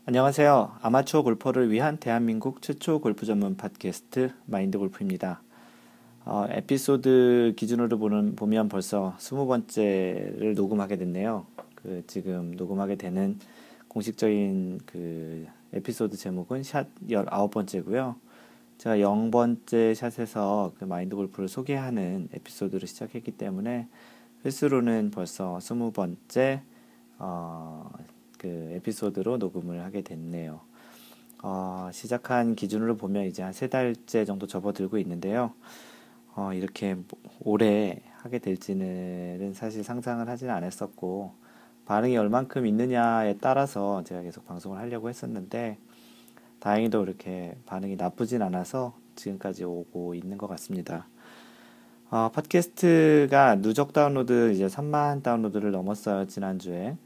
안녕하세요. 아마추어 골퍼를 위한 대한민국 최초 골프 전문 팟캐스트 마인드 골프입니다. 에피소드 기준으로 보면 벌써 20번째를 녹음하게 됐네요. 지금 녹음하게 되는 공식적인 에피소드 제목은 샷 19번째고요. 제가 0번째 샷에서 마인드 골프를 소개하는 에피소드를 시작했기 때문에 횟수로는 벌써 20번째 에피소드로 녹음을 하게 됐네요. 시작한 기준으로 보면 이제 한 3달째 정도 접어들고 있는데요. 이렇게 오래 하게 될지는 사실 상상을 하지는 않았었고, 반응이 얼만큼 있느냐에 따라서 제가 계속 방송을 하려고 했었는데, 다행히도 이렇게 반응이 나쁘진 않아서 지금까지 오고 있는 것 같습니다. 팟캐스트가 누적 다운로드 이제 3만 다운로드를 넘었어요, 지난주에.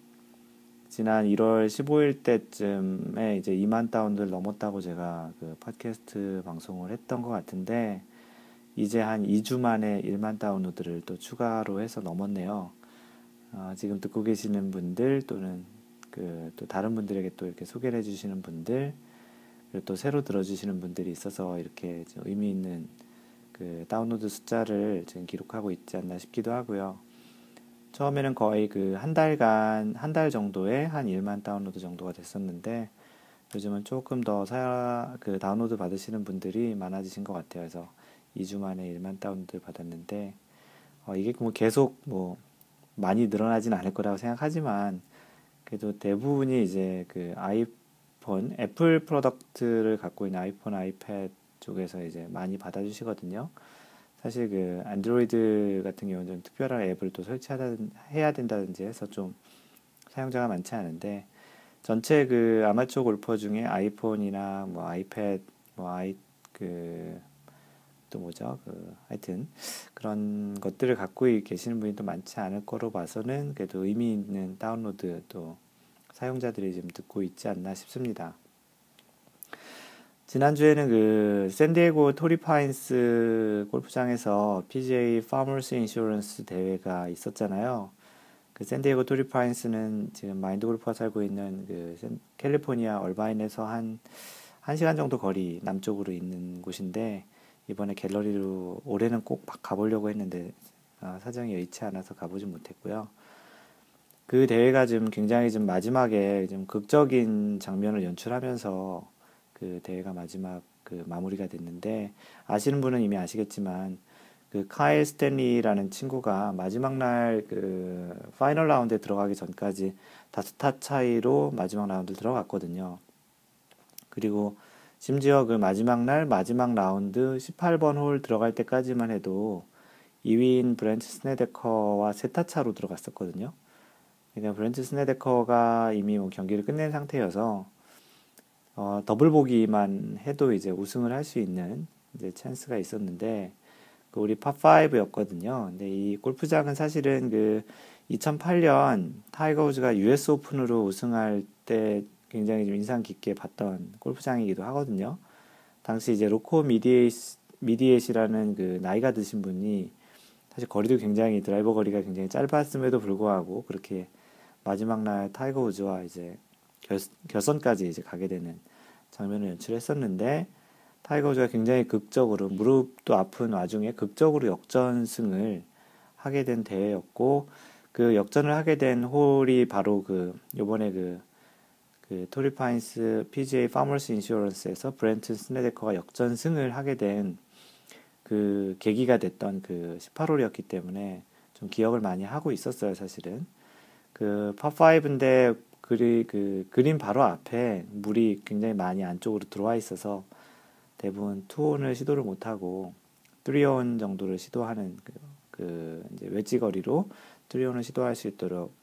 지난 1월 15일 때쯤에 이제 2만 다운을 넘었다고 제가 팟캐스트 방송을 했던 것 같은데, 이제 한 2주 만에 1만 다운로드를 또 추가로 해서 넘었네요. 지금 듣고 계시는 분들 또는 또 다른 분들에게 또 이렇게 소개를 해주시는 분들, 그리고 또 새로 들어주시는 분들이 있어서 이렇게 좀 의미 있는 다운로드 숫자를 지금 기록하고 있지 않나 싶기도 하고요. 처음에는 거의 한 달간, 한 달 정도에 한 1만 다운로드 정도가 됐었는데, 요즘은 조금 더 다운로드 받으시는 분들이 많아지신 것 같아요. 그래서 2주 만에 1만 다운로드를 받았는데, 이게 뭐 계속 많이 늘어나진 않을 거라고 생각하지만, 그래도 대부분이 이제 아이폰, 애플 프로덕트를 갖고 있는 아이폰, 아이패드 쪽에서 이제 많이 받아주시거든요. 사실 안드로이드 같은 경우는 좀 특별한 앱을 또 해야 된다든지 해서 좀 사용자가 많지 않은데, 전체 아마추어 골퍼 중에 아이폰이나 뭐 아이패드, 뭐 또 뭐죠? 하여튼 그런 것들을 갖고 계시는 분이 또 많지 않을 거로 봐서는 그래도 의미 있는 다운로드 또 사용자들이 지금 듣고 있지 않나 싶습니다. 지난주에는 샌디에고 토리파인스 골프장에서 PGA 파머스 인슈런스 대회가 있었잖아요. 샌디에고 토리파인스는 지금 마인드 골프가 살고 있는 캘리포니아 얼바인에서 한 1시간 정도 거리 남쪽으로 있는 곳인데, 이번에 갤러리로 올해는 꼭 가보려고 했는데 사정이 여의치 않아서 가보지 못했고요. 그 대회가 지금 굉장히 좀 마지막에 좀 극적인 장면을 연출하면서 대회가 마지막 마무리가 됐는데, 아시는 분은 이미 아시겠지만 카일 스탠리라는 친구가 마지막 날 파이널 라운드에 들어가기 전까지 5타 차이로 마지막 라운드 들어갔거든요. 그리고 심지어 마지막 날 마지막 라운드 18번 홀 들어갈 때까지만 해도 2위인 브렌트 스네데커와 3타 차로 들어갔었거든요. 그러니까 브렌트 스네데커가 이미 경기를 끝낸 상태여서 더블 보기만 해도 이제 우승을 할 수 있는 이제 찬스가 있었는데, 우리 파5였거든요. 근데 이 골프장은 사실은 2008년 타이거 우즈가 US 오픈으로 우승할 때 굉장히 좀 인상 깊게 봤던 골프장이기도 하거든요. 당시 이제 로코 미디에이라는 나이가 드신 분이 사실 거리도 굉장히 드라이버 거리가 굉장히 짧았음에도 불구하고 그렇게 마지막 날 타이거 우즈와 이제 결선까지 이제 가게 되는 장면을 연출했었는데, 타이거 우즈가 굉장히 극적으로 무릎도 아픈 와중에 극적으로 역전승을 하게 된 대회였고, 그 역전을 하게 된 홀이 바로 요번에 토리파인스 PGA 파머스 인슈런스에서 브렌튼 스네데커가 역전승을 하게 된 계기가 됐던 18홀이었기 때문에 좀 기억을 많이 하고 있었어요, 사실은. 파5인데 그린 바로 앞에 물이 굉장히 많이 안쪽으로 들어와 있어서 대부분 투혼을 시도를 못하고 3온 정도를 시도하는 이제 웨지 거리로 3온을 시도할 수 있도록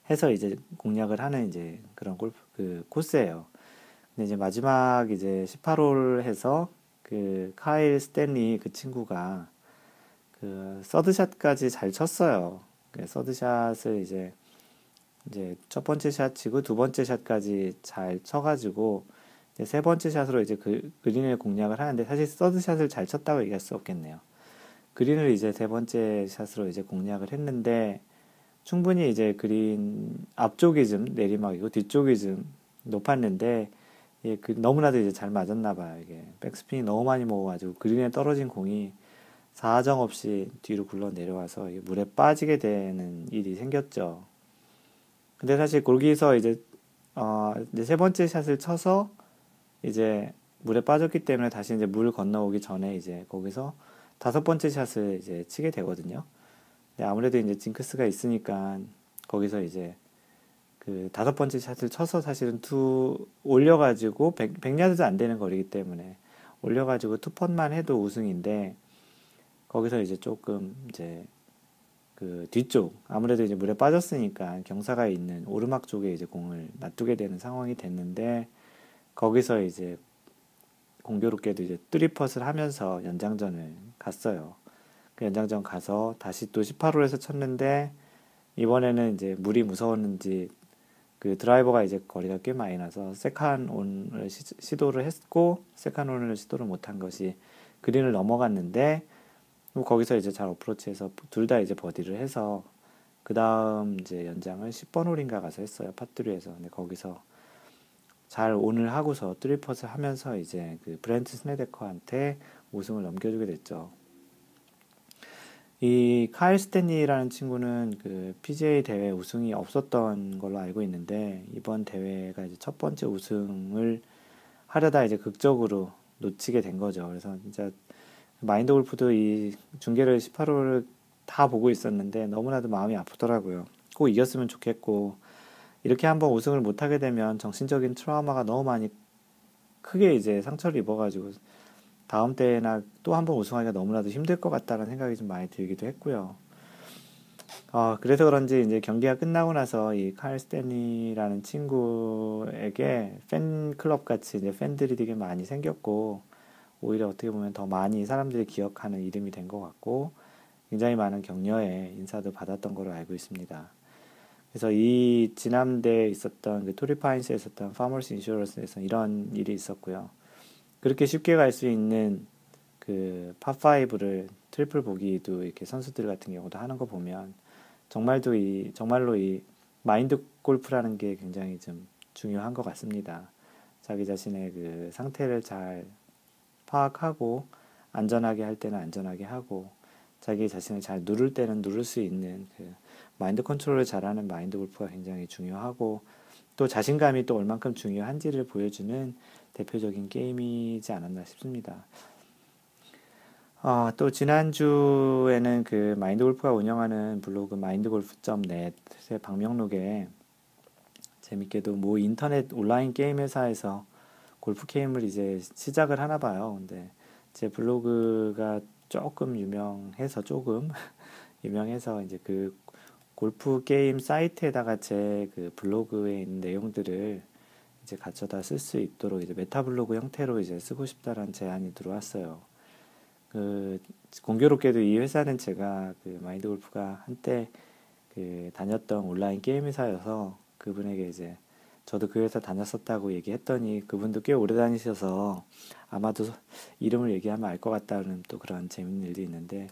해서 이제 공략을 하는 이제 그런 골프 코스예요. 근데 이제 마지막 이제 18홀 해서 카일 스탠리 친구가 서드샷까지 잘 쳤어요. 서드샷을 이제 첫 번째 샷 치고 두 번째 샷까지 잘 쳐가지고 이제 세 번째 샷으로 이제 그린을 공략을 하는데, 사실 서드샷을 잘 쳤다고 얘기할 수 없겠네요. 그린을 이제 세 번째 샷으로 이제 공략을 했는데, 충분히 이제 그린 앞쪽이 좀 내리막이고 뒤쪽이 좀 높았는데 예, 너무나도 이제 잘 맞았나 봐요. 이게 백스핀이 너무 많이 먹어가지고 그린에 떨어진 공이 사정없이 뒤로 굴러 내려와서 물에 빠지게 되는 일이 생겼죠. 근데 사실 거기서 이제 세 번째 샷을 쳐서 이제 물에 빠졌기 때문에 다시 이제 물 건너오기 전에 이제 거기서 다섯 번째 샷을 이제 치게 되거든요. 근데 아무래도 이제 징크스가 있으니까 거기서 이제 그 다섯 번째 샷을 쳐서 사실은 올려가지고 100야드도 안 되는 거리기 때문에 올려가지고 투펀만 해도 우승인데 거기서 이제 조금 이제 그 뒤쪽 아무래도 이제 물에 빠졌으니까 경사가 있는 오르막 쪽에 이제 공을 놔두게 되는 상황이 됐는데 거기서 이제 공교롭게도 이제 쓰리펫을 하면서 연장전을 갔어요. 그 연장전 가서 다시 또 18홀에서 쳤는데 이번에는 이제 물이 무서웠는지 그 드라이버가 이제 거리가 꽤 많이 나서 세컨 온을 시도를 했고 세컨 온을 시도를 못한 것이 그린을 넘어갔는데 거기서 이제 잘 어프로치해서 둘 다 이제 버디를 해서 그 다음 이제 연장을 10번 홀인가 가서 했어요. 파3에서. 근데 거기서 잘 온을 하고서 쓰리펫을 하면서 이제 그 브렌트 스네데커한테 우승을 넘겨주게 됐죠. 이 카일 스탠리라는 친구는 그 PGA 대회 우승이 없었던 걸로 알고 있는데 이번 대회가 이제 첫 번째 우승을 하려다 이제 극적으로 놓치게 된 거죠. 그래서 진짜 마인드 골프도 이 중계를 18홀을 다 보고 있었는데 너무나도 마음이 아프더라고요. 꼭 이겼으면 좋겠고 이렇게 한번 우승을 못하게 되면 정신적인 트라우마가 너무 많이 크게 이제 상처를 입어가지고 다음 대회나 또 한 번 우승하기가 너무나도 힘들 것 같다는 생각이 좀 많이 들기도 했고요. 그래서 그런지 이제 경기가 끝나고 나서 이 카일 스탠리라는 친구에게 팬클럽 같이 이제 팬들이 되게 많이 생겼고 오히려 어떻게 보면 더 많이 사람들이 기억하는 이름이 된 것 같고 굉장히 많은 격려의 인사도 받았던 걸로 알고 있습니다. 그래서 이 지난대에 있었던 그 토리파인스에 있었던 파머스 인슈런스에서 이런 일이 있었고요. 그렇게 쉽게 갈 수 있는 그 파5를 트리플 보기도 이렇게 선수들 같은 경우도 하는 거 보면 정말로 이 마인드 골프라는 게 굉장히 좀 중요한 것 같습니다. 자기 자신의 그 상태를 잘 파악하고 안전하게 할 때는 안전하게 하고 자기 자신을 잘 누를 때는 누를 수 있는 그 마인드 컨트롤을 잘하는 마인드 골프가 굉장히 중요하고 또 자신감이 또 얼만큼 중요한지를 보여주는 대표적인 게임이지 않았나 싶습니다. 또 지난주에는 그 마인드 골프가 운영하는 블로그 mindgolf.net의 방명록에 재밌게도 뭐 인터넷 온라인 게임 회사에서 골프 게임을 이제 시작을 하나 봐요. 근데 제 블로그가 조금 유명해서 이제 그 골프 게임 사이트에다가 제 그 블로그에 있는 내용들을 이제 갖춰다 쓸 수 있도록 이제 메타 블로그 형태로 이제 쓰고 싶다라는 제안이 들어왔어요. 그 공교롭게도 이 회사는 제가 그 마인드 골프가 한때 그 다녔던 온라인 게임 회사여서 그분에게 이제 저도 그 회사 다녔었다고 얘기했더니 그분도 꽤 오래 다니셔서 아마도 이름을 얘기하면 알 것 같다는 또 그런 재밌는 일도 있는데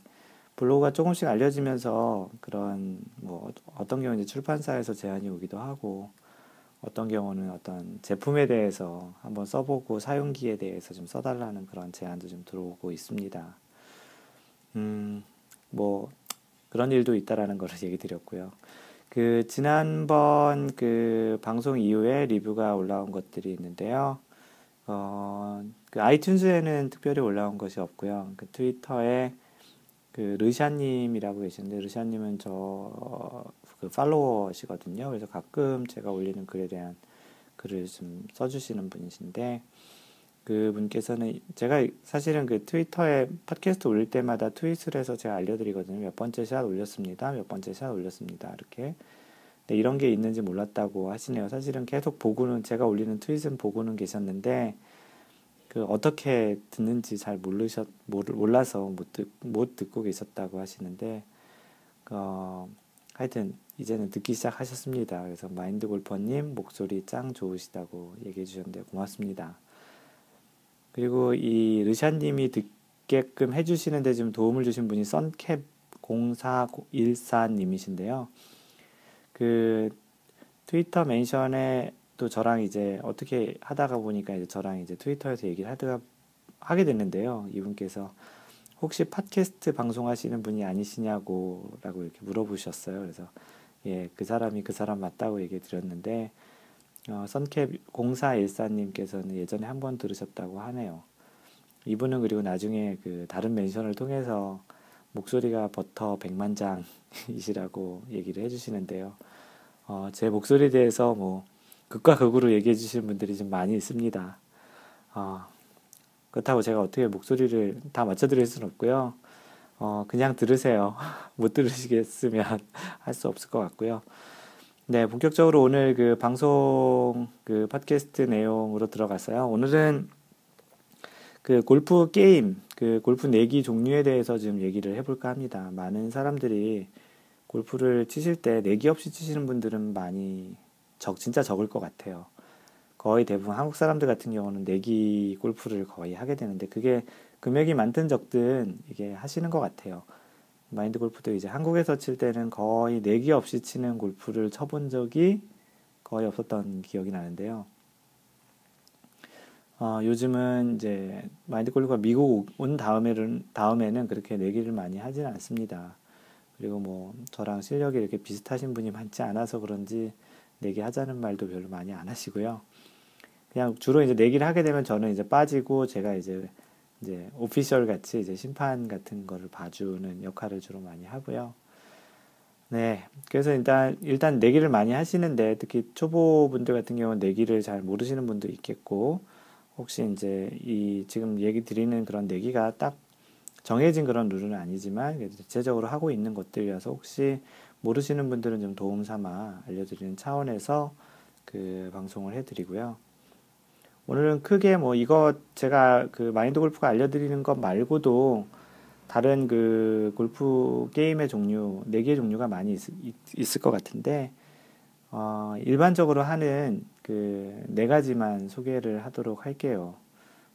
블로그가 조금씩 알려지면서 그런 뭐 어떤 경우는 이제 출판사에서 제안이 오기도 하고 어떤 경우는 어떤 제품에 대해서 한번 써보고 사용기에 대해서 좀 써달라는 그런 제안도 좀 들어오고 있습니다. 뭐 그런 일도 있다라는 거를 얘기 드렸고요. 그 지난번 그 방송 이후에 리뷰가 올라온 것들이 있는데요. 그 아이튠즈에는 특별히 올라온 것이 없고요. 그 트위터에 그 르샤님이라고 계시는데 르샤님은 저 그 팔로워시거든요. 그래서 가끔 제가 올리는 글에 대한 글을 좀 써주시는 분이신데 그분께서는 제가 사실은 그 트위터에 팟캐스트 올릴 때마다 트윗을 해서 제가 알려드리거든요. 몇 번째 샷 올렸습니다. 몇 번째 샷 올렸습니다. 이렇게. 근데 이런 게 있는지 몰랐다고 하시네요. 사실은 계속 제가 올리는 트윗은 보고는 계셨는데 그 어떻게 듣는지 잘 몰라서 못 듣고 계셨다고 하시는데 하여튼 이제는 듣기 시작하셨습니다. 그래서 마인드 골퍼님 목소리 짱 좋으시다고 얘기해 주셨는데 고맙습니다. 그리고 이 르샤님이 듣게끔 해주시는데 좀 도움을 주신 분이 썬캡 0414님이신데요. 그 트위터 멘션에 또 저랑 이제 어떻게 하다가 보니까 이제 저랑 이제 트위터에서 얘기를 하게 됐는데요. 이분께서 혹시 팟캐스트 방송하시는 분이 아니시냐고 라고 이렇게 물어보셨어요. 그래서 예, 그 사람이 그 사람 맞다고 얘기 드렸는데 선캡 0414님께서는 예전에 한 번 들으셨다고 하네요. 이분은 그리고 나중에 그 다른 멘션을 통해서 목소리가 버터 백만장이시라고 얘기를 해주시는데요. 제 목소리에 대해서 뭐 극과 극으로 얘기해 주시는 분들이 좀 많이 있습니다. 어, 그렇다고 제가 어떻게 목소리를 다 맞춰드릴 수는 없고요. 그냥 들으세요. 못 들으시겠으면 할 수 없을 것 같고요. 네, 본격적으로 오늘 그 방송 그 팟캐스트 내용으로 들어갔어요. 오늘은 그 골프 게임, 그 골프 내기 종류에 대해서 좀 얘기를 해볼까 합니다. 많은 사람들이 골프를 치실 때 내기 없이 치시는 분들은 진짜 적을 것 같아요. 거의 대부분 한국 사람들 같은 경우는 내기 골프를 거의 하게 되는데 그게 금액이 많든 적든 이게 하시는 것 같아요. 마인드 골프도 이제 한국에서 칠 때는 거의 내기 없이 치는 골프를 쳐본 적이 거의 없었던 기억이 나는데요. 요즘은 이제 마인드 골프가 미국 온 다음에는 그렇게 내기를 많이 하지는 않습니다. 그리고 뭐 저랑 실력이 이렇게 비슷하신 분이 많지 않아서 그런지 내기 하자는 말도 별로 많이 안 하시고요. 그냥 주로 이제 내기를 하게 되면 저는 이제 빠지고 제가 이제 오피셜 같이 이제 심판 같은 거를 봐주는 역할을 주로 많이 하고요. 네. 그래서 일단 내기를 많이 하시는데 특히 초보분들 같은 경우는 내기를 잘 모르시는 분도 있겠고 혹시 이제 이 지금 얘기 드리는 그런 내기가 딱 정해진 그런 룰은 아니지만 그래도 대체적으로 하고 있는 것들이라서 혹시 모르시는 분들은 좀 도움 삼아 알려드리는 차원에서 그 방송을 해드리고요. 오늘은 크게 뭐 이거 제가 그 마인드 골프가 알려드리는 것 말고도 다른 그 골프 게임의 종류, 네 개의 종류가 많이 있을 것 같은데, 일반적으로 하는 그 네 가지만 소개를 하도록 할게요.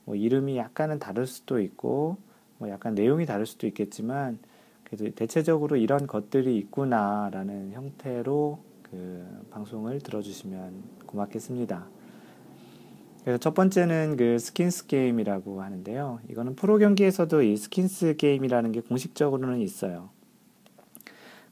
뭐 이름이 약간은 다를 수도 있고, 뭐 약간 내용이 다를 수도 있겠지만, 그래도 대체적으로 이런 것들이 있구나라는 형태로 그 방송을 들어주시면 고맙겠습니다. 그래서 첫 번째는 그 스킨스 게임이라고 하는데요. 이거는 프로 경기에서도 이 스킨스 게임이라는 게 공식적으로는 있어요.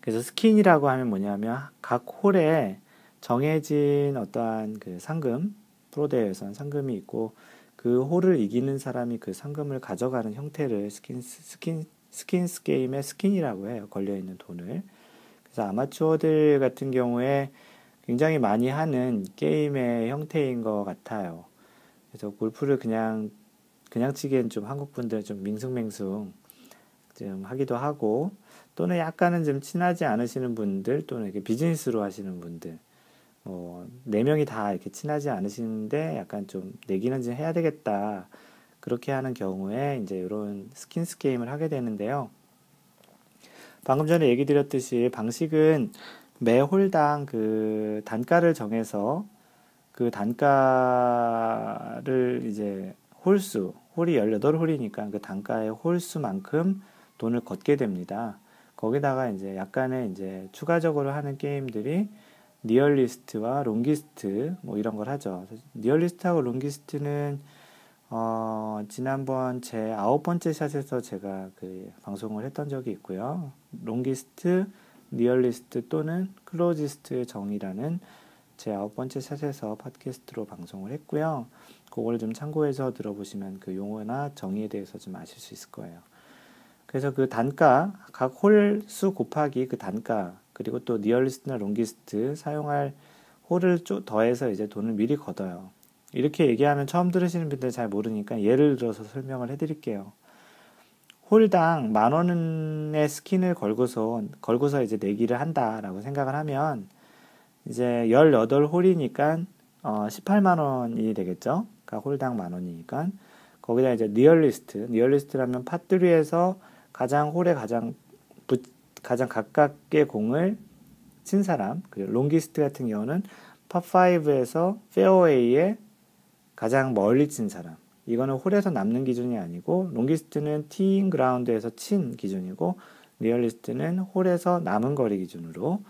그래서 스킨이라고 하면 뭐냐면 각 홀에 정해진 어떠한 그 상금, 프로 대회에서는 상금이 있고 그 홀을 이기는 사람이 그 상금을 가져가는 형태를 스킨스 게임의 스킨이라고 해요. 걸려있는 돈을. 그래서 아마추어들 같은 경우에 굉장히 많이 하는 게임의 형태인 것 같아요. 그래서 골프를 그냥 치기엔 좀 한국 분들은 좀 밍숭맹숭 좀 하기도 하고 또는 약간은 좀 친하지 않으시는 분들 또는 이렇게 비즈니스로 하시는 분들 네 명이 다 이렇게 친하지 않으시는데 약간 좀 내기는 좀 해야 되겠다 그렇게 하는 경우에 이제 이런 스킨스 게임을 하게 되는데요. 방금 전에 얘기 드렸듯이 방식은 매 홀당 그 단가를 정해서 그 단가를 이제 홀이 18홀이니까 그 단가의 홀수만큼 돈을 걷게 됩니다. 거기다가 이제 약간의 이제 추가적으로 하는 게임들이 니얼리스트와 롱기스트 뭐 이런 걸 하죠. 니얼리스트하고 롱기스트는 지난번 제 9번째 샷에서 제가 그 방송을 했던 적이 있고요. 롱기스트, 니얼리스트 또는 클로지스트의 정의라는 제 9번째 샷에서 팟캐스트로 방송을 했고요. 그걸 좀 참고해서 들어보시면 그 용어나 정의에 대해서 좀 아실 수 있을 거예요. 그래서 그 단가, 각 홀 수 곱하기 그 단가, 그리고 또 니얼리스트나 롱기스트 사용할 홀을 더해서 이제 돈을 미리 걷어요. 이렇게 얘기하면 처음 들으시는 분들 잘 모르니까 예를 들어서 설명을 해드릴게요. 홀당 10,000원의 스킨을 걸고서 이제 내기를 한다라고 생각을 하면 이제 18홀이니까 18만 원이 되겠죠. 그러니까 홀당 10,000원이니까 거기다 이제 니얼리스트라면 파3에서 홀에 가장 가깝게 공을 친 사람, 그리고 롱기스트 같은 경우는 파5에서 페어웨이에 가장 멀리 친 사람. 이거는 홀에서 남는 기준이 아니고 롱기스트는 티잉 그라운드에서 친 기준이고 리얼리스트는 홀에서 남은 거리 기준으로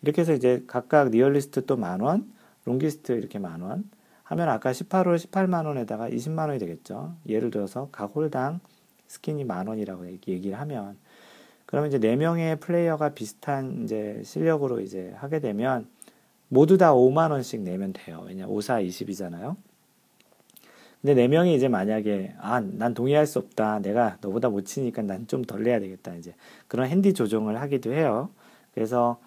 이렇게 해서 이제 각각 리얼리스트 또 10,000원, 롱기스트 이렇게 10,000원 하면 아까 18홀 18만 원에다가 20만 원이 되겠죠. 예를 들어서 각 홀당 스킨이 10,000원이라고 얘기를 하면 그러면 이제 4명의 플레이어가 비슷한 이제 실력으로 이제 하게 되면 모두 다 5만 원씩 내면 돼요. 왜냐 5, 4, 20이잖아요. 근데 4명이 이제 만약에 난 동의할 수 없다. 내가 너보다 못 치니까 난 좀 덜 내야 되겠다. 이제 그런 핸디 조정을 하기도 해요. 그래서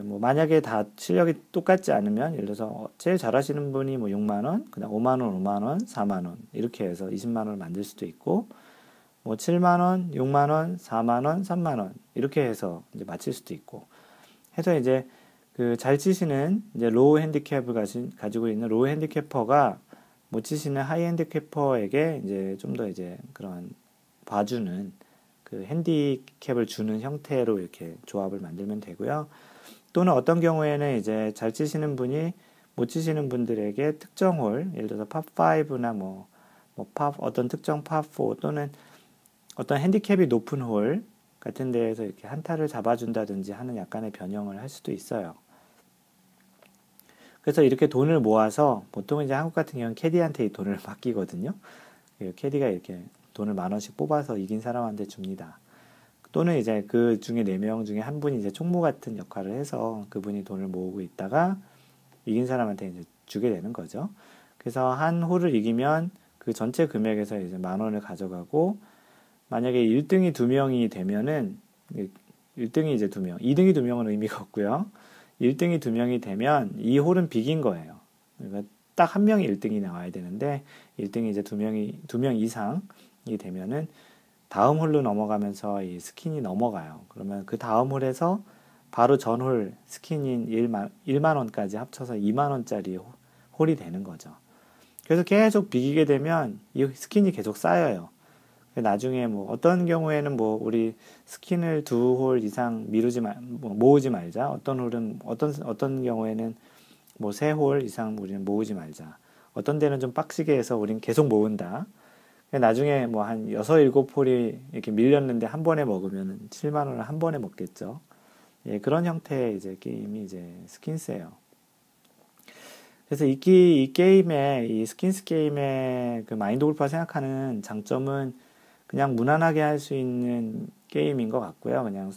뭐 만약에 다 실력이 똑같지 않으면 예를 들어서 제일 잘하시는 분이 뭐 6만 원, 그다음 5만 원, 5만 원, 4만 원 이렇게 해서 20만 원을 만들 수도 있고 뭐 7만 원, 6만 원, 4만 원, 3만 원 이렇게 해서 이제 맞출 수도 있고 해서 이제 그 잘 치시는 이제 로우 핸디캡을 가지고 있는 로우 핸디캐퍼가 못 치시는 하이 핸디캐퍼에게 이제 좀 더 이제 그런 봐주는 그 핸디캡을 주는 형태로 이렇게 조합을 만들면 되고요. 또는 어떤 경우에는 이제 잘 치시는 분이 못 치시는 분들에게 특정 홀, 예를 들어서 팝5나 어떤 특정 팝4 또는 어떤 핸디캡이 높은 홀 같은 데에서 이렇게 한타를 잡아준다든지 하는 약간의 변형을 할 수도 있어요. 그래서 이렇게 돈을 모아서 보통 이제 한국 같은 경우는 캐디한테 이 돈을 맡기거든요. 캐디가 이렇게 돈을 10,000원씩 뽑아서 이긴 사람한테 줍니다. 또는 이제 그 중에 4명 중에 한 분이 이제 총무 같은 역할을 해서 그분이 돈을 모으고 있다가 이긴 사람한테 이제 주게 되는 거죠. 그래서 한 홀을 이기면 그 전체 금액에서 이제 10,000원을 가져가고 만약에 1등이 2명이 되면은 1등이 이제 2명, 2등이 2명은 의미가 없고요. 1등이 2명이 되면 이 홀은 비긴 거예요. 그러니까 딱 한 명이 1등이 나와야 되는데 1등이 이제 2명 이상이 되면은 다음 홀로 넘어가면서 이 스킨이 넘어가요. 그러면 그 다음 홀에서 바로 전 홀 스킨인 1만 원까지 합쳐서 2만 원짜리 홀이 되는 거죠. 그래서 계속 비기게 되면 이 스킨이 계속 쌓여요. 나중에 뭐 어떤 경우에는 뭐 우리 스킨을 2홀 이상 모으지 말자. 어떤 홀은 어떤 경우에는 뭐 3홀 이상 우리는 모으지 말자. 어떤 데는 좀 빡시게 해서 우린 계속 모은다. 나중에 뭐 한 6, 7홀이 이렇게 밀렸는데 한 번에 먹으면 7만 원을 한 번에 먹겠죠. 예, 그런 형태의 이제 게임이 이제 스킨스예요. 그래서 이 게임의, 이 스킨스 게임의 그 마인드 골프가 생각하는 장점은 그냥 무난하게 할 수 있는 게임인 것 같고요. 그냥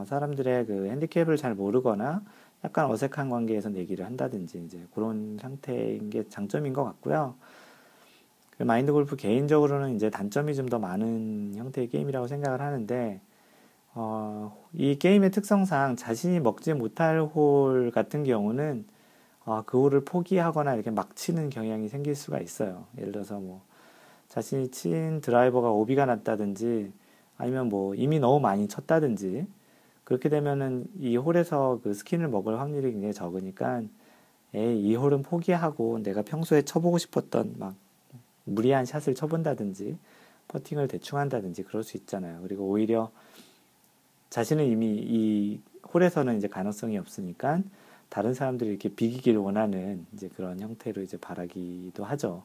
사람들의 그 핸디캡을 잘 모르거나 약간 어색한 관계에서 내기를 한다든지 이제 그런 상태인 게 장점인 것 같고요. 그 마인드 골프 개인적으로는 이제 단점이 좀 더 많은 형태의 게임이라고 생각을 하는데 이 게임의 특성상 자신이 먹지 못할 홀 같은 경우는 그 홀을 포기하거나 이렇게 막 치는 경향이 생길 수가 있어요. 예를 들어서 뭐 자신이 친 드라이버가 오비가 났다든지 아니면 뭐 이미 너무 많이 쳤다든지 그렇게 되면은 이 홀에서 그 스킨을 먹을 확률이 굉장히 적으니까 이 홀은 포기하고 내가 평소에 쳐보고 싶었던 막 무리한 샷을 쳐본다든지 퍼팅을 대충 한다든지 그럴 수 있잖아요. 그리고 오히려 자신은 이미 이 홀에서는 이제 가능성이 없으니까 다른 사람들이 이렇게 비기기를 원하는 이제 그런 형태로 이제 바라기도 하죠.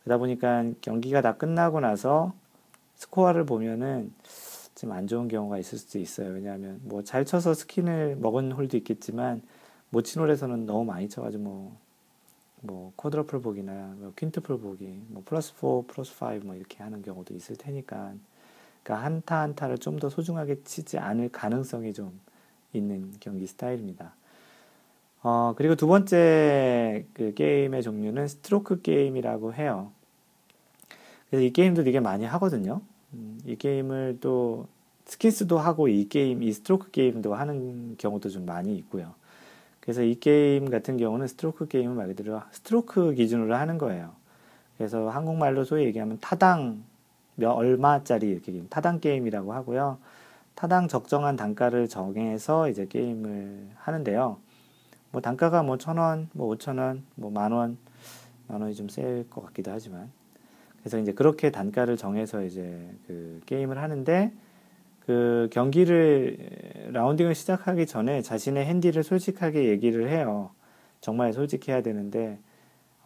그러다 보니까 경기가 다 끝나고 나서 스코어를 보면은 좀 안 좋은 경우가 있을 수도 있어요. 왜냐하면 뭐 잘 쳐서 스킨을 먹은 홀도 있겠지만 못 친 홀에서는 너무 많이 쳐가지고 뭐 쿼드러플 보기나 뭐 퀸트플 보기, 뭐 플러스 4, 플러스 5 뭐 이렇게 하는 경우도 있을 테니까 그러니까 한타 한타를 좀 더 소중하게 치지 않을 가능성이 좀 있는 경기 스타일입니다. 그리고 두 번째 그 게임의 종류는 스트로크 게임이라고 해요. 그래서 이 게임도 되게 많이 하거든요. 이 게임을 또 스킨스도 하고 이 스트로크 게임도 하는 경우도 좀 많이 있고요. 그래서 이 게임 같은 경우는 스트로크 게임은 말 그대로 스트로크 기준으로 하는 거예요. 그래서 한국말로 소위 얘기하면 타당 얼마짜리 이렇게 타당 게임이라고 하고요. 타당 적정한 단가를 정해서 이제 게임을 하는데요. 뭐 단가가 뭐 1,000원, 뭐 5,000원, 뭐 만 원이 좀 셀 것 같기도 하지만. 그래서 이제 그렇게 단가를 정해서 이제 그 게임을 하는데 그 경기를 라운딩을 시작하기 전에 자신의 핸디를 솔직하게 얘기를 해요. 정말 솔직해야 되는데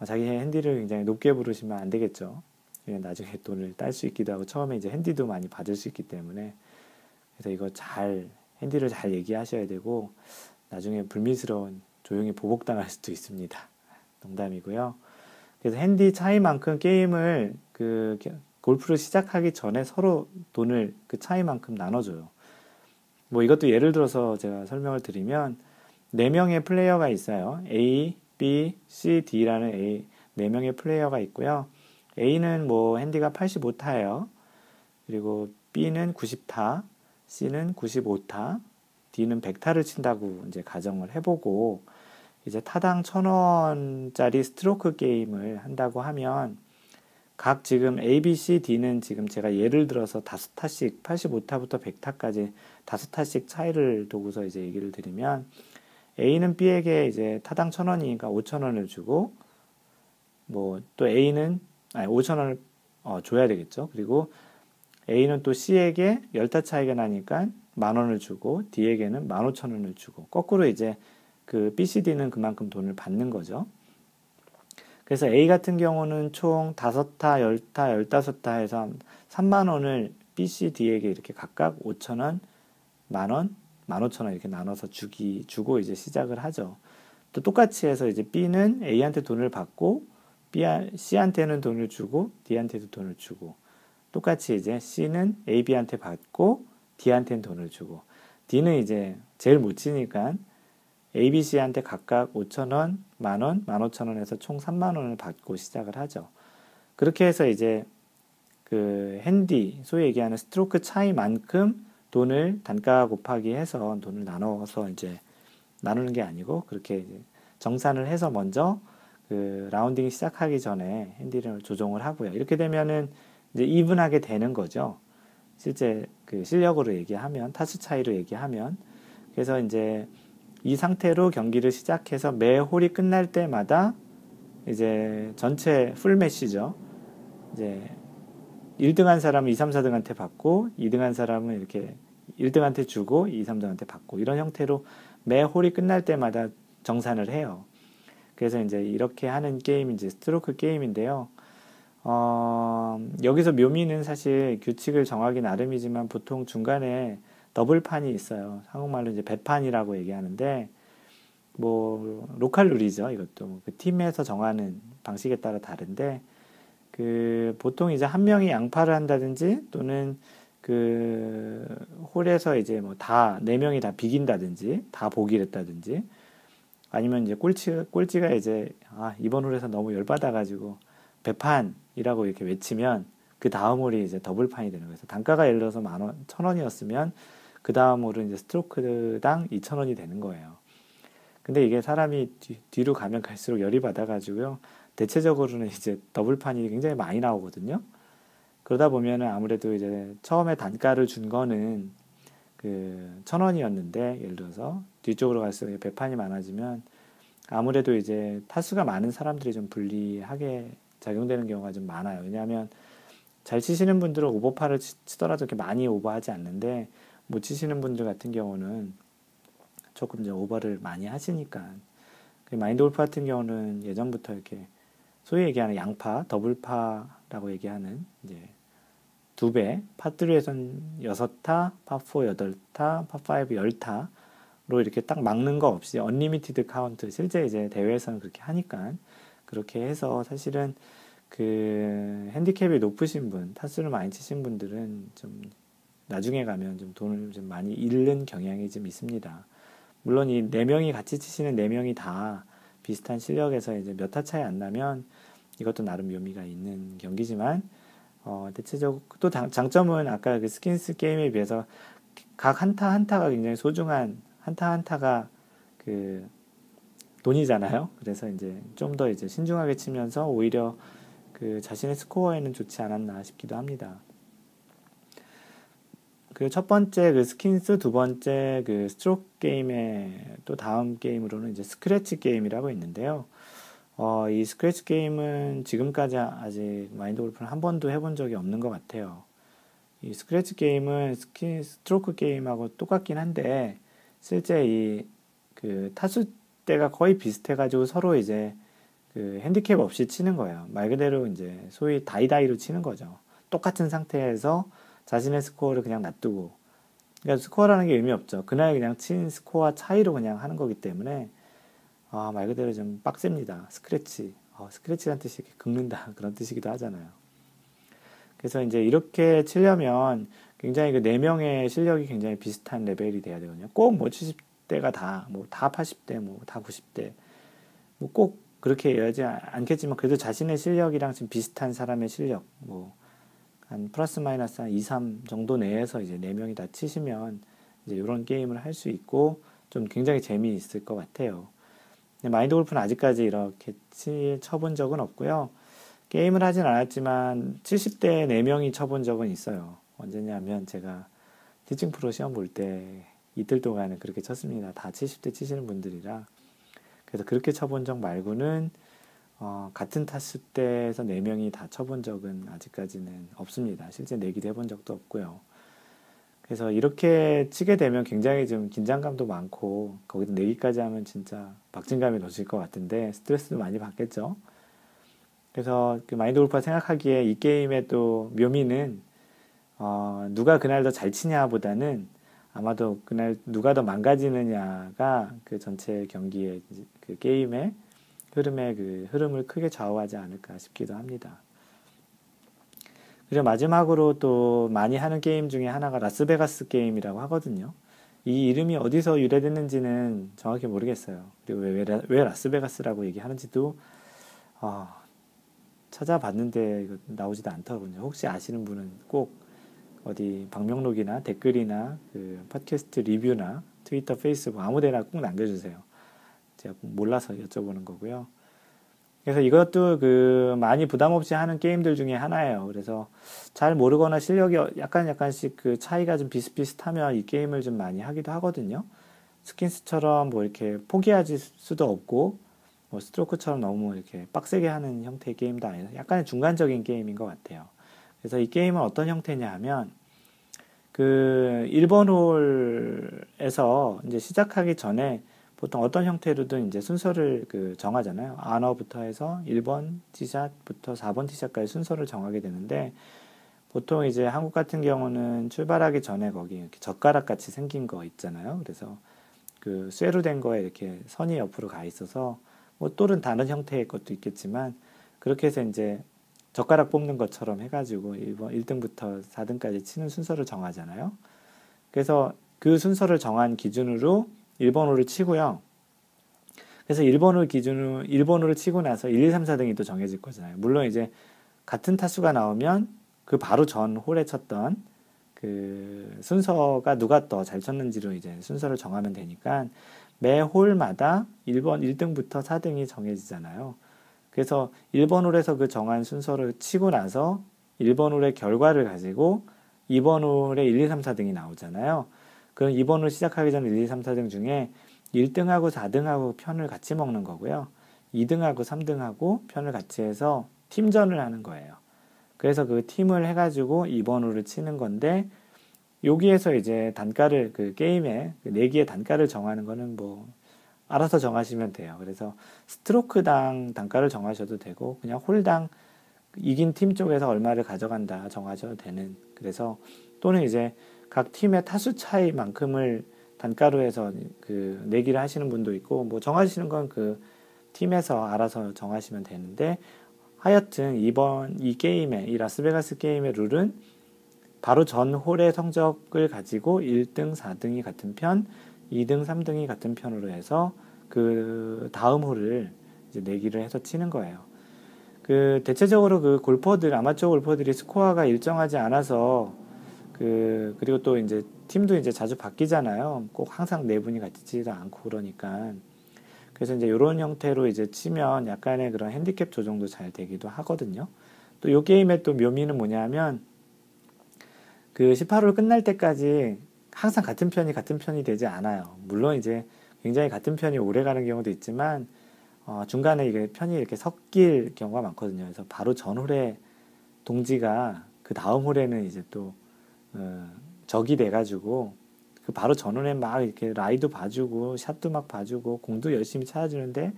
자기 핸디를 굉장히 높게 부르시면 안 되겠죠. 나중에 돈을 딸 수 있기도 하고 처음에 이제 핸디도 많이 받을 수 있기 때문에 그래서 이거 핸디를 잘 얘기하셔야 되고 나중에 불미스러운 조용히 보복당할 수도 있습니다. 농담이고요. 그래서 핸디 차이만큼 게임을 골프를 시작하기 전에 서로 돈을 그 차이만큼 나눠줘요. 뭐 이것도 예를 들어서 제가 설명을 드리면 4명의 플레이어가 있어요. A, B, C, D라는 4명의 플레이어가 있고요. A는 뭐 핸디가 85타예요. 그리고 B는 90타, C는 95타, D는 100타를 친다고 이제 가정을 해보고 이제 타당 1,000원짜리 스트로크 게임을 한다고 하면 각 지금 A, B, C, D는 지금 제가 예를 들어서 5타씩 85타부터 100타까지 5타씩 차이를 두고서 이제 얘기를 드리면 A는 B에게 이제 타당 1,000원이니까 5,000원을 주고 뭐 또 A는 5,000원을 줘야 되겠죠. 그리고 A는 또 C에게 10타 차이가 나니까 10,000원을 주고 D에게는 15,000원을 주고 거꾸로 이제 그 B, C, D는 그만큼 돈을 받는 거죠. 그래서 A 같은 경우는 총 5타, 10타, 15타 해서 30,000원을 B, C, D에게 이렇게 각각 5,000원, 10,000원, 15,000원 이렇게 나눠서 주고 이제 시작을 하죠. 또 똑같이 해서 이제 B는 A한테 돈을 받고 C한테는 돈을 주고 D한테도 돈을 주고 똑같이 이제 C는 A, B한테 받고 D한테는 돈을 주고 D는 이제 제일 못 치니까 A, B, C한테 각각 5,000원, 10,000원, 15,000원 해서 총 30,000원을 받고 시작을 하죠. 그렇게 해서 이제 그 핸디, 소위 얘기하는 스트로크 차이만큼 돈을 단가 곱하기 해서 돈을 나눠서 이제 나누는 게 아니고 그렇게 이제 정산을 해서 먼저 그 라운딩 시작하기 전에 핸디를 조정을 하고요. 이렇게 되면은 이제 이분하게 되는 거죠. 실제 그 실력으로 얘기하면 타수 차이로 얘기하면 그래서 이제 이 상태로 경기를 시작해서 매 홀이 끝날 때마다 이제 전체 풀매시죠. 이제 1등 한 사람은 2, 3, 4등한테 받고 2등 한 사람은 이렇게 1등한테 주고 2, 3등한테 받고 이런 형태로 매 홀이 끝날 때마다 정산을 해요. 그래서 이제 이렇게 하는 게임이 이제 스트로크 게임인데요. 여기서 묘미는 사실 규칙을 정하기 나름이지만 보통 중간에 더블판이 있어요. 한국말로 이제 배판이라고 얘기하는데, 뭐, 로컬 룰이죠. 이것도. 그 팀에서 정하는 방식에 따라 다른데, 보통 이제 한 명이 양파를 한다든지, 또는 홀에서 이제 뭐 네 명이 다 비긴다든지, 다 보기를 했다든지, 아니면 이제 꼴찌가 이제, 이번 홀에서 너무 열받아가지고, 배판이라고 이렇게 외치면, 그 다음 홀이 이제 더블판이 되는 거예요. 단가가 예를 들어서 1,000원이었으면, 그 다음 홀은 이제 스트로크당 2,000원이 되는 거예요. 근데 이게 사람이 뒤로 가면 갈수록 열이 받아가지고요. 대체적으로는 이제 더블판이 굉장히 많이 나오거든요. 그러다 보면은 아무래도 이제 처음에 단가를 준 거는 1,000원이었는데, 예를 들어서 뒤쪽으로 갈수록 배판이 많아지면 아무래도 이제 타수가 많은 사람들이 좀 불리하게 작용되는 경우가 좀 많아요. 왜냐하면 잘 치시는 분들은 오버파를 치더라도 이렇게 많이 오버하지 않는데, 못 치시는 분들 같은 경우는 조금 이제 오버를 많이 하시니까. 마인드 골프 같은 경우는 예전부터 이렇게 소위 얘기하는 양파, 더블파라고 얘기하는 이제 2배, 파3에선 6타, 파4 8타, 파5 10타로 이렇게 딱 막는 거 없이 언리미티드 카운트, 실제 이제 대회에서는 그렇게 하니까 그렇게 해서 사실은 핸디캡이 높으신 분, 타수를 많이 치신 분들은 좀 나중에 가면 좀 돈을 좀 많이 잃는 경향이 좀 있습니다. 물론 이 4명이 같이 치시는 4명이 다 비슷한 실력에서 이제 몇 타 차이 안 나면 이것도 나름 묘미가 있는 경기지만, 대체적으로 또 장점은 아까 그 스킨스 게임에 비해서 각 한타 한타가 굉장히 소중한 한타 한타가 돈이잖아요. 그래서 이제 좀 더 이제 신중하게 치면서 오히려 자신의 스코어에는 좋지 않았나 싶기도 합니다. 첫 번째 스킨스, 두 번째 스트로크 게임의 또 다음 게임으로는 이제 스크래치 게임이라고 있는데요. 이 스크래치 게임은 지금까지 아직 마인드 골프는 한 번도 해본 적이 없는 것 같아요. 이 스크래치 게임은 스트로크 게임하고 똑같긴 한데, 실제 타수대가 거의 비슷해가지고 서로 이제 핸디캡 없이 치는 거예요. 말 그대로 이제 소위 다이다이로 치는 거죠. 똑같은 상태에서 자신의 스코어를 그냥 놔두고, 그러니까 스코어라는 게 의미 없죠. 그날 그냥 친 스코어 차이로 그냥 하는 거기 때문에 말 그대로 좀 빡셉니다. 스크래치. 스크래치란 뜻이 이렇게 긁는다. 그런 뜻이기도 하잖아요. 그래서 이제 이렇게 치려면 굉장히 그 4명의 실력이 굉장히 비슷한 레벨이 돼야 되거든요. 꼭 뭐 70대가 다 80대, 다 90대, 꼭 그렇게 해야지 않겠지만 그래도 자신의 실력이랑 좀 비슷한 사람의 실력, 한 플러스 마이너스 한 2, 3 정도 내에서 이제 4명이 다 치시면 이제 이런 게임을 할 수 있고 좀 굉장히 재미있을 것 같아요. 마인드 골프는 아직까지 이렇게 쳐본 적은 없고요. 게임을 하진 않았지만 70대 4명이 쳐본 적은 있어요. 언제냐면 제가 티칭 프로 시험 볼 때 이틀 동안은 그렇게 쳤습니다. 다 70대 치시는 분들이라. 그래서 그렇게 쳐본 적 말고는 같은 타수대에서 4명이 다 쳐본 적은 아직까지는 없습니다. 실제 내기도 해본 적도 없고요. 그래서 이렇게 치게 되면 굉장히 좀 긴장감도 많고 거기서 내기까지 하면 진짜 박진감이 넘칠 것 같은데 스트레스도 많이 받겠죠. 그래서 그 마인드 골프가 생각하기에 이 게임의 또 묘미는 누가 그날 더 잘 치냐 보다는 아마도 그날 누가 더 망가지느냐가 그 전체 경기의 그 게임의 흐름을 크게 좌우하지 않을까 싶기도 합니다. 그리고 마지막으로 또 많이 하는 게임 중에 하나가 라스베가스 게임이라고 하거든요. 이 이름이 어디서 유래됐는지는 정확히 모르겠어요. 그리고 왜 라스베가스라고 얘기하는지도 찾아봤는데 나오지도 않더군요. 혹시 아시는 분은 꼭 어디 방명록이나 댓글이나 그 팟캐스트 리뷰나 트위터, 페이스북 아무데나 꼭 남겨주세요. 제가 몰라서 여쭤보는 거고요. 그래서 이것도 그 많이 부담 없이 하는 게임들 중에 하나예요. 그래서 잘 모르거나 실력이 약간씩 그 차이가 좀 비슷비슷하면 이 게임을 좀 많이 하기도 하거든요. 스킨스처럼 뭐 이렇게 포기할 수도 없고 스트로크처럼 너무 이렇게 빡세게 하는 형태의 게임도 아니라 약간의 중간적인 게임인 것 같아요. 그래서 이 게임은 어떤 형태냐 하면 그 1번 홀에서 이제 시작하기 전에 보통 어떤 형태로든 이제 순서를 정하잖아요. 아너부터 해서 1번 티샷부터 4번 티샷까지 순서를 정하게 되는데 보통 이제 한국 같은 경우는 출발하기 전에 거기 이렇게 젓가락 같이 생긴 거 있잖아요. 그래서 그 쇠로 된 거에 이렇게 선이 옆으로 가 있어서 또는 다른 형태의 것도 있겠지만 그렇게 해서 이제 젓가락 뽑는 것처럼 해가지고 1등부터 4등까지 치는 순서를 정하잖아요. 그래서 그 순서를 정한 기준으로 1번 홀을 치고요. 그래서 1번 홀 기준으로 1번 홀을 치고 나서 1, 2, 3, 4등이 또 정해질 거잖아요. 물론 이제 같은 타수가 나오면 그 바로 전 홀에 쳤던 그 순서가 누가 더 잘 쳤는지로 이제 순서를 정하면 되니까 매 홀마다 1등부터 4등이 정해지잖아요. 그래서 1번 홀에서 그 정한 순서를 치고 나서 1번 홀의 결과를 가지고 2번 홀에 1, 2, 3, 4등이 나오잖아요. 그럼 2번 홀 시작하기 전 1, 2, 3, 4등 중에 1등하고 4등하고 편을 같이 먹는 거고요. 2등하고 3등하고 편을 같이 해서 팀전을 하는 거예요. 그래서 그 팀을 해가지고 2번 홀을 치는 건데 여기에서 이제 단가를 그 게임의 내기의 단가를 정하는 거는 알아서 정하시면 돼요. 그래서 스트로크당 단가를 정하셔도 되고 그냥 홀당 이긴 팀 쪽에서 얼마를 가져간다 정하셔도 되는. 그래서 또는 이제 각 팀의 타수 차이만큼을 단가로 해서 그 내기를 하시는 분도 있고 정하시는 건 그 팀에서 알아서 정하시면 되는데 하여튼 이 게임의 이 라스베가스 게임의 룰은 바로 전 홀의 성적을 가지고 1등, 4등이 같은 편, 2등, 3등이 같은 편으로 해서 그 다음 홀을 이제 내기를 해서 치는 거예요. 대체적으로 그 아마추어 골퍼들이 스코어가 일정하지 않아서 그리고 또 이제 팀도 이제 자주 바뀌잖아요. 꼭 항상 네 분이 같이 치지도 않고 그러니까. 그래서 이제 이런 형태로 이제 치면 약간의 그런 핸디캡 조정도 잘 되기도 하거든요. 또 이 게임의 또 묘미는 뭐냐면 그 18홀 끝날 때까지 항상 같은 편이 되지 않아요. 물론 이제 굉장히 같은 편이 오래 가는 경우도 있지만 중간에 이게 편이 이렇게 섞일 경우가 많거든요. 그래서 바로 전 홀에 동지가 그 다음 홀에는 이제 또 적이 돼가지고 그 바로 전 홀에 막 이렇게 라이도 봐주고 샷도 막 봐주고 공도 열심히 찾아주는데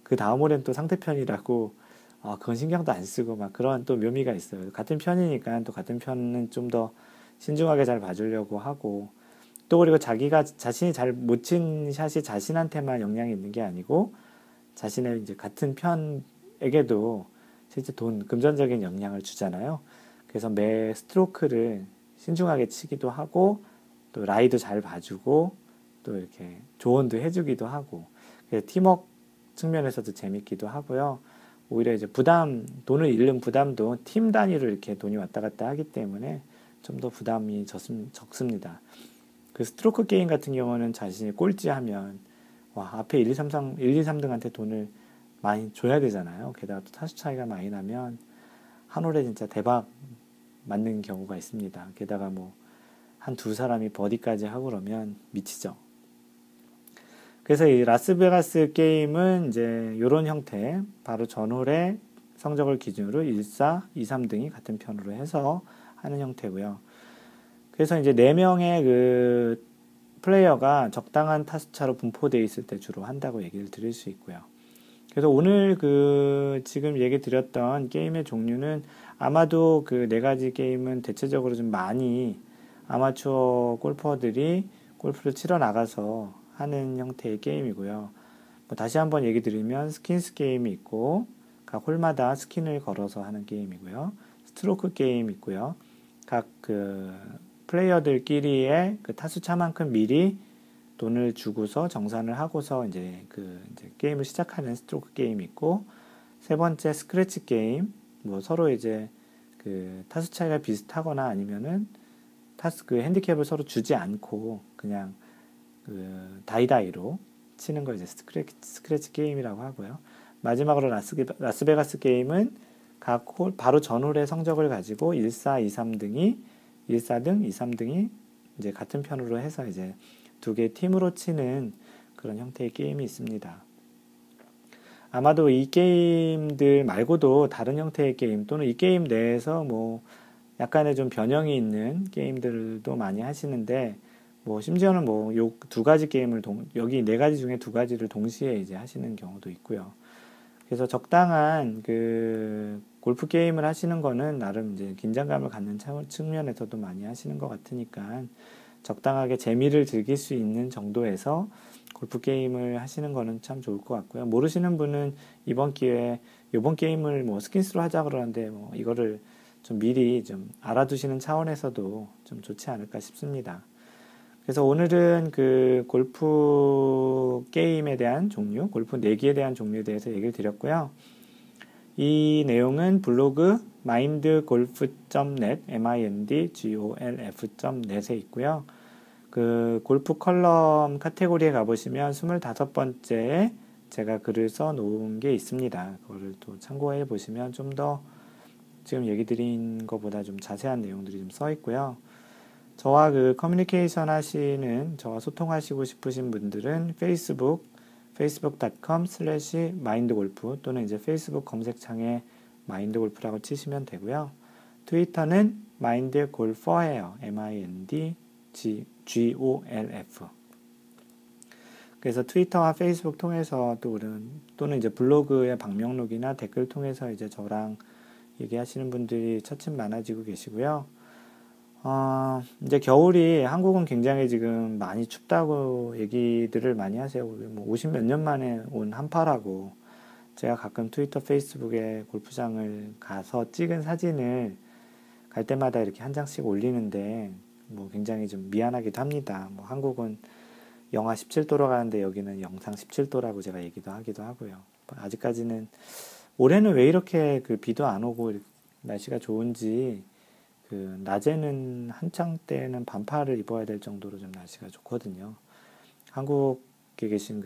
그 다음 홀엔 또 상대편이라고 그건 신경도 안 쓰고 막 그런 또 묘미가 있어요. 같은 편이니까 또 같은 편은 좀 더 신중하게 잘 봐주려고 하고 또 그리고 자신이 잘 못 친 샷이 자신한테만 영향이 있는 게 아니고 자신의 이제 같은 편에게도 실제 금전적인 영향을 주잖아요. 그래서 매 스트로크를 신중하게 치기도 하고, 또 라이도 잘 봐주고, 또 이렇게 조언도 해주기도 하고, 그래서 팀워크 측면에서도 재밌기도 하고요. 오히려 이제 돈을 잃는 부담도 팀 단위로 이렇게 돈이 왔다 갔다 하기 때문에 좀 더 부담이 적습니다. 그 스트로크 게임 같은 경우는 자신이 꼴찌하면, 와, 앞에 1, 2, 3등한테 돈을 많이 줘야 되잖아요. 게다가 또 타수 차이가 많이 나면 한 홀에 진짜 대박 맞는 경우가 있습니다. 게다가 뭐 한 두 사람이 버디까지 하고 그러면 미치죠. 그래서 이 라스베가스 게임은 이제 이런 형태, 바로 전홀의 성적을 기준으로 1, 4, 2, 3등이 같은 편으로 해서 하는 형태고요. 그래서 이제 4명의 그 플레이어가 적당한 타수차로 분포되어 있을 때 주로 한다고 얘기를 드릴 수 있고요. 그래서 오늘 지금 얘기 드렸던 게임의 종류는 아마도 그 4가지 게임은 대체적으로 좀 많이 아마추어 골퍼들이 골프를 치러 나가서 하는 형태의 게임이고요. 뭐 다시 한번 얘기 드리면 스킨스 게임이 있고, 각 홀마다 스킨을 걸어서 하는 게임이고요. 스트로크 게임 있고요. 각 플레이어들끼리의 그 타수차만큼 미리 돈을 주고서 정산을 하고서 이제 게임을 시작하는 스트로크 게임이 있고, 세 번째 스크래치 게임, 뭐 서로 이제 그 타수 차이가 비슷하거나 아니면은 핸디캡을 서로 주지 않고 그냥 다이다이로 치는 걸 이제 스크래치 게임이라고 하고요. 마지막으로 라스베가스 게임은 각 홀, 바로 전홀의 성적을 가지고 1, 4, 2, 3등이 1, 4등, 2, 3등이 이제 같은 편으로 해서 이제 두 개의 팀으로 치는 그런 형태의 게임이 있습니다. 아마도 이 게임들 말고도 다른 형태의 게임 또는 이 게임 내에서 뭐 약간의 좀 변형이 있는 게임들도 많이 하시는데, 뭐 심지어는 뭐 요 2가지 게임을 여기 4가지 중에 2가지를 동시에 이제 하시는 경우도 있고요. 그래서 적당한 그 골프 게임을 하시는 거는 나름 이제 긴장감을 갖는 측면에서도 많이 하시는 것 같으니까 적당하게 재미를 즐길 수 있는 정도에서 골프 게임을 하시는 거는 참 좋을 것 같고요. 모르시는 분은 이번 기회에 이번 게임을 뭐 스킨스로 하자 그러는데 뭐 이거를 좀 미리 좀 알아두시는 차원에서도 좀 좋지 않을까 싶습니다. 그래서 오늘은 그 골프 게임에 대한 종류, 골프 내기에 대한 종류에 대해서 얘기를 드렸고요. 이 내용은 블로그 mindgolf.net, mindgolf.net에 있고요. 그 골프 컬럼 카테고리에 가보시면 25번째에 제가 글을 써 놓은 게 있습니다. 그거를 또 참고해 보시면 좀 더 지금 얘기 드린 것보다 좀 자세한 내용들이 좀 써 있고요. 저와 커뮤니케이션 하시는, 저와 소통하시고 싶으신 분들은 facebook.com/mindgolf 또는 이제 페이스북 검색창에 마인드골프라고 치시면 되고요. 트위터는 mindgolfer예요. mindgolf. 그래서 트위터와 페이스북 통해서 또는 이제 블로그의 방명록이나 댓글 통해서 이제 저랑 얘기하시는 분들이 차츰 많아지고 계시고요. 이제 겨울이 한국은 굉장히 지금 많이 춥다고 얘기들을 많이 하세요. 뭐 50몇 년 만에 온 한파라고. 제가 가끔 트위터, 페이스북에 골프장을 가서 찍은 사진을 갈 때마다 이렇게 한 장씩 올리는데 뭐 굉장히 좀 미안하기도 합니다. 뭐 한국은 영하 17도로 가는데 여기는 영상 17도라고 제가 얘기도 하기도 하고요. 아직까지는 올해는 왜 이렇게 비도 안 오고 날씨가 좋은지, 낮에는 한창 때는 반팔을 입어야 될 정도로 좀 날씨가 좋거든요. 한국에 계신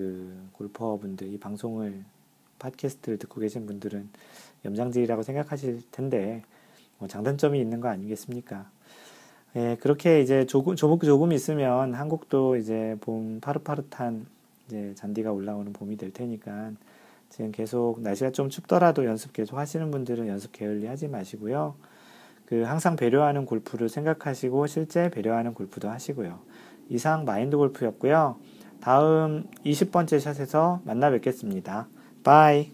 골퍼분들, 이 방송을, 팟캐스트를 듣고 계신 분들은 염장질이라고 생각하실 텐데, 뭐 장단점이 있는 거 아니겠습니까? 예, 그렇게 이제 조금 있으면 한국도 이제 봄 파릇파릇한 이제 잔디가 올라오는 봄이 될 테니까, 지금 계속 날씨가 좀 춥더라도 연습 계속 하시는 분들은 연습 게을리 하지 마시고요. 항상 배려하는 골프를 생각하시고 실제 배려하는 골프도 하시고요. 이상 마인드 골프였고요. 다음 20번째 샷에서 만나 뵙겠습니다. 바이.